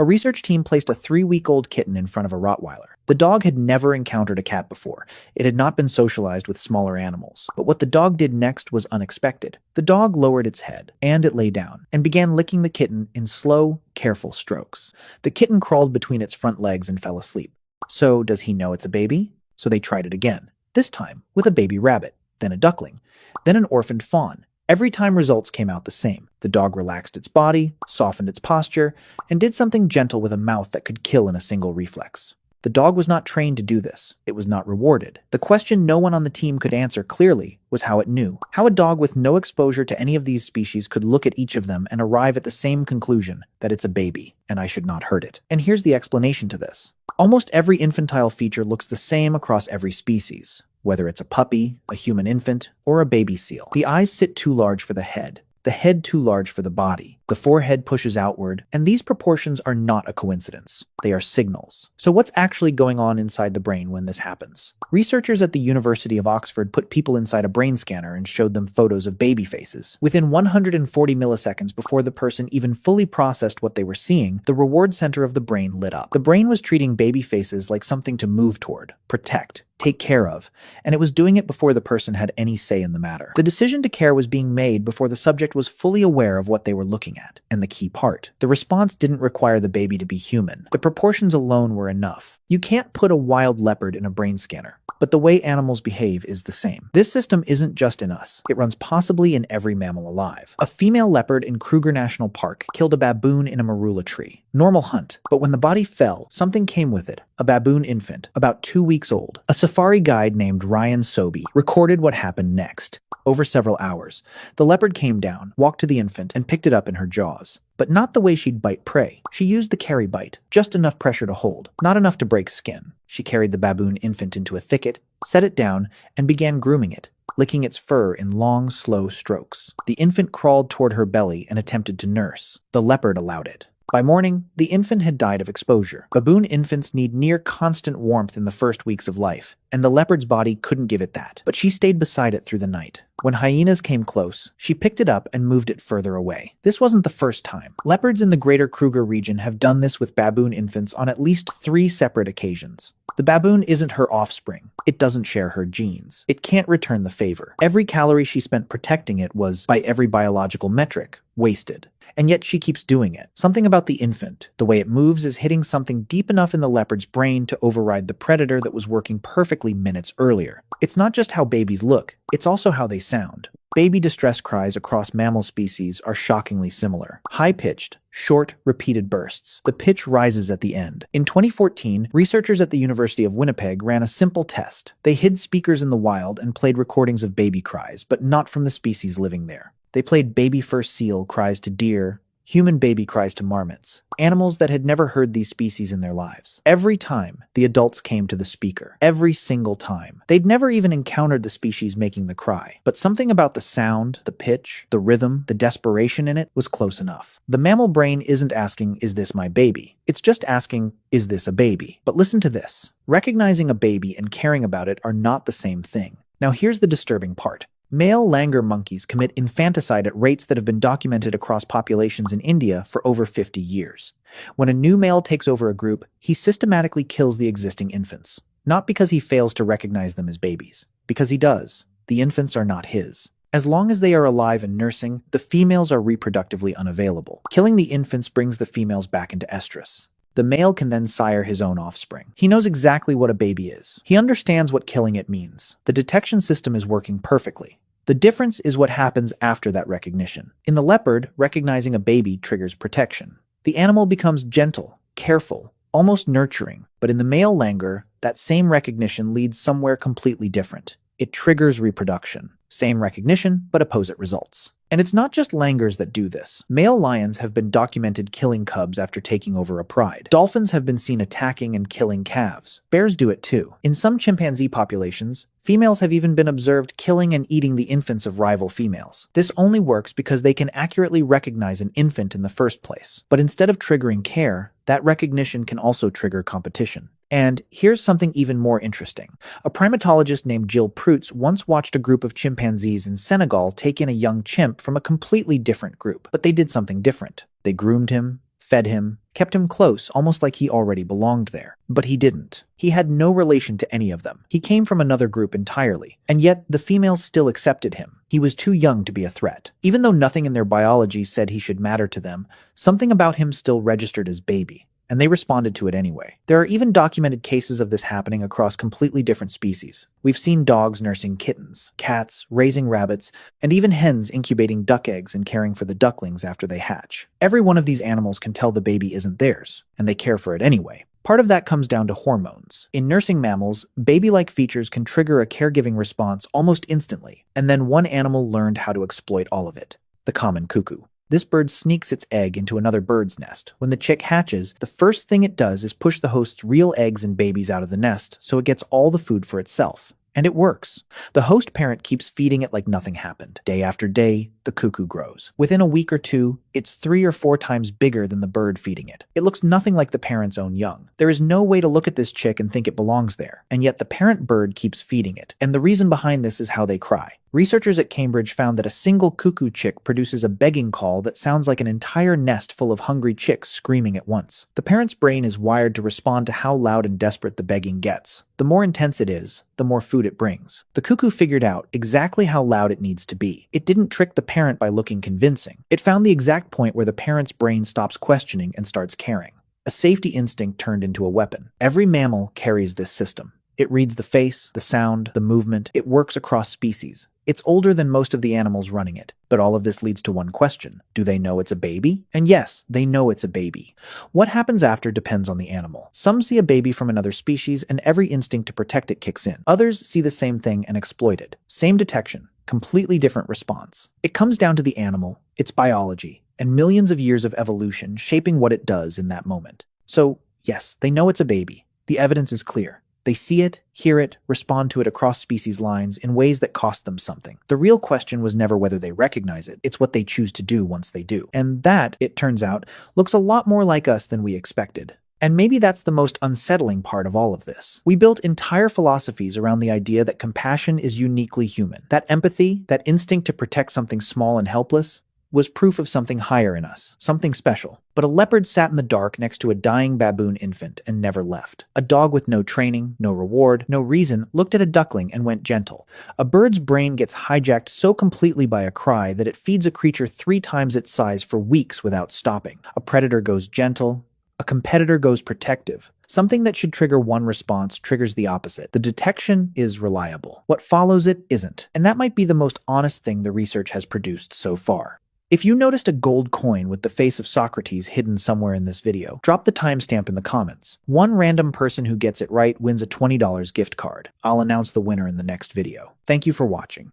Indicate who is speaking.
Speaker 1: A research team placed a 3-week-old kitten in front of a Rottweiler. The dog had never encountered a cat before. It had not been socialized with smaller animals. But what the dog did next was unexpected. The dog lowered its head, and it lay down, and began licking the kitten in slow, careful strokes. The kitten crawled between its front legs and fell asleep. So, does he know it's a baby? So they tried it again. This time, with a baby rabbit, then a duckling, then an orphaned fawn. Every time results came out the same. The dog relaxed its body, softened its posture, and did something gentle with a mouth that could kill in a single reflex. The dog was not trained to do this. It was not rewarded. The question no one on the team could answer clearly was how it knew. How a dog with no exposure to any of these species could look at each of them and arrive at the same conclusion, that it's a baby, and I should not hurt it. And here's the explanation to this. Almost every infantile feature looks the same across every species, whether it's a puppy, a human infant, or a baby seal. The eyes sit too large for the head too large for the body. The forehead pushes outward, and these proportions are not a coincidence. They are signals. So what's actually going on inside the brain when this happens? Researchers at the University of Oxford put people inside a brain scanner and showed them photos of baby faces. Within 140 milliseconds before the person even fully processed what they were seeing, the reward center of the brain lit up. The brain was treating baby faces like something to move toward, protect, take care of, and it was doing it before the person had any say in the matter. The decision to care was being made before the subject was fully aware of what they were looking at. And the key part, the response didn't require the baby to be human. The proportions alone were enough. You can't put a wild leopard in a brain scanner, but the way animals behave is the same. This system isn't just in us. It runs possibly in every mammal alive. A female leopard in Kruger National Park killed a baboon in a marula tree. Normal hunt, but when the body fell, something came with it. A baboon infant, about 2 weeks old. A safari guide named Ryan Sobey recorded what happened next. Over several hours, the leopard came down, walked to the infant, and picked it up in her jaws. But not the way she'd bite prey. She used the carry bite, just enough pressure to hold, not enough to break skin. She carried the baboon infant into a thicket, set it down, and began grooming it, licking its fur in long, slow strokes. The infant crawled toward her belly and attempted to nurse. The leopard allowed it. By morning, the infant had died of exposure. Baboon infants need near constant warmth in the first weeks of life, and the leopard's body couldn't give it that. But she stayed beside it through the night. When hyenas came close, she picked it up and moved it further away. This wasn't the first time. Leopards in the greater Kruger region have done this with baboon infants on at least 3 separate occasions. The baboon isn't her offspring. It doesn't share her genes. It can't return the favor. Every calorie she spent protecting it was, by every biological metric, wasted. And yet she keeps doing it. Something about the infant, the way it moves, is hitting something deep enough in the leopard's brain to override the predator that was working perfectly minutes earlier. It's not just how babies look, it's also how they sound. Baby distress cries across mammal species are shockingly similar. High-pitched, short, repeated bursts. The pitch rises at the end. In 2014, researchers at the University of Winnipeg ran a simple test. They hid speakers in the wild and played recordings of baby cries, but not from the species living there. They played baby first seal cries to deer, human baby cries to marmots, animals that had never heard these species in their lives. Every time, the adults came to the speaker. Every single time. They'd never even encountered the species making the cry. But something about the sound, the pitch, the rhythm, the desperation in it was close enough. The mammal brain isn't asking, is this my baby? It's just asking, is this a baby? But listen to this. Recognizing a baby and caring about it are not the same thing. Now here's the disturbing part. Male langur monkeys commit infanticide at rates that have been documented across populations in India for over 50 years. When a new male takes over a group, he systematically kills the existing infants. Not because he fails to recognize them as babies. Because he does. The infants are not his. As long as they are alive and nursing, the females are reproductively unavailable. Killing the infants brings the females back into estrus. The male can then sire his own offspring. He knows exactly what a baby is. He understands what killing it means. The detection system is working perfectly. The difference is what happens after that recognition. In the leopard, recognizing a baby triggers protection. The animal becomes gentle, careful, almost nurturing. But in the male langur, that same recognition leads somewhere completely different. It triggers reproduction. Same recognition, but opposite results. And it's not just langurs that do this. Male lions have been documented killing cubs after taking over a pride. Dolphins have been seen attacking and killing calves. Bears do it too. In some chimpanzee populations, females have even been observed killing and eating the infants of rival females. This only works because they can accurately recognize an infant in the first place. But instead of triggering care, that recognition can also trigger competition. And here's something even more interesting. A primatologist named Jill Prutz once watched a group of chimpanzees in Senegal take in a young chimp from a completely different group. But they did something different. They groomed him, fed him, kept him close, almost like he already belonged there. But he didn't. He had no relation to any of them. He came from another group entirely. And yet, the females still accepted him. He was too young to be a threat. Even though nothing in their biology said he should matter to them, something about him still registered as baby. And they responded to it anyway. There are even documented cases of this happening across completely different species. We've seen dogs nursing kittens, cats raising rabbits, and even hens incubating duck eggs and caring for the ducklings after they hatch. Every one of these animals can tell the baby isn't theirs, and they care for it anyway. Part of that comes down to hormones. In nursing mammals, baby-like features can trigger a caregiving response almost instantly, and then one animal learned how to exploit all of it: the common cuckoo. This bird sneaks its egg into another bird's nest. When the chick hatches, the first thing it does is push the host's real eggs and babies out of the nest so it gets all the food for itself. And it works. The host parent keeps feeding it like nothing happened. Day after day, the cuckoo grows. Within a week or two, it's 3 or 4 times bigger than the bird feeding it. It looks nothing like the parent's own young. There is no way to look at this chick and think it belongs there. And yet the parent bird keeps feeding it. And the reason behind this is how they cry. Researchers at Cambridge found that a single cuckoo chick produces a begging call that sounds like an entire nest full of hungry chicks screaming at once. The parent's brain is wired to respond to how loud and desperate the begging gets. The more intense it is, the more food it brings. The cuckoo figured out exactly how loud it needs to be. It didn't trick the parent by looking convincing. It found the exact point where the parent's brain stops questioning and starts caring. A safety instinct turned into a weapon. Every mammal carries this system. It reads the face, the sound, the movement. It works across species. It's older than most of the animals running it. But all of this leads to one question. Do they know it's a baby? And yes, they know it's a baby. What happens after depends on the animal. Some see a baby from another species and every instinct to protect it kicks in. Others see the same thing and exploit it. Same detection, completely different response. It comes down to the animal, its biology, and millions of years of evolution shaping what it does in that moment. So, yes, they know it's a baby. The evidence is clear. They see it, hear it, respond to it across species lines in ways that cost them something. The real question was never whether they recognize it, it's what they choose to do once they do. And that, it turns out, looks a lot more like us than we expected. And maybe that's the most unsettling part of all of this. We built entire philosophies around the idea that compassion is uniquely human. That empathy, that instinct to protect something small and helpless, was proof of something higher in us, something special. But a leopard sat in the dark next to a dying baboon infant and never left. A dog with no training, no reward, no reason, looked at a duckling and went gentle. A bird's brain gets hijacked so completely by a cry that it feeds a creature 3 times its size for weeks without stopping. A predator goes gentle, a competitor goes protective. Something that should trigger one response triggers the opposite. The detection is reliable. What follows it isn't. And that might be the most honest thing the research has produced so far. If you noticed a gold coin with the face of Socrates hidden somewhere in this video, drop the timestamp in the comments. One random person who gets it right wins a $20 gift card. I'll announce the winner in the next video. Thank you for watching.